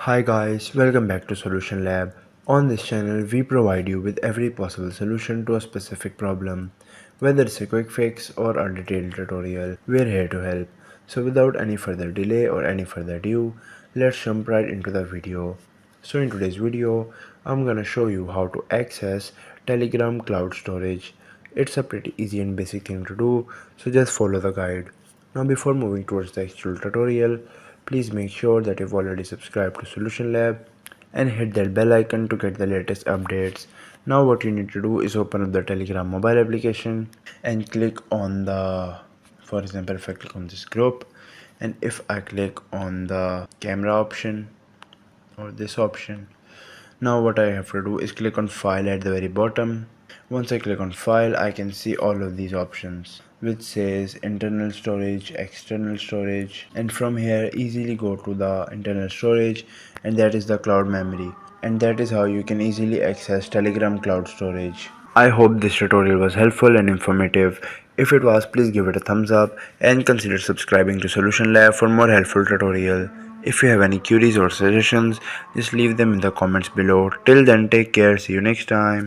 Hi guys, welcome back to Solution Lab. On this channel, we provide you with every possible solution to a specific problem. Whether it's a quick fix or a detailed tutorial, we're here to help. So without any further delay or any further ado, let's jump right into the video. So in today's video, I'm gonna show you how to access Telegram cloud storage. It's a pretty easy and basic thing to do, so just follow the guide. Now before moving towards the actual tutorial, please make sure that you've already subscribed to Solution Lab and hit that bell icon to get the latest updates. Now what you need to do is open up the Telegram mobile application and click on for example, if I click on this group and if I click on the camera option or this option, now what I have to do is click on file at the very bottom. Once I click on file, I can see all of these options which says internal storage, external storage, and from here easily go to the internal storage, and that is the cloud memory, and that is how you can easily access Telegram cloud storage. I hope this tutorial was helpful and informative. If it was, please give it a thumbs up and consider subscribing to Solution Lab for more helpful tutorial. If you have any queries or suggestions, just leave them in the comments below. Till then, take care. See you next time.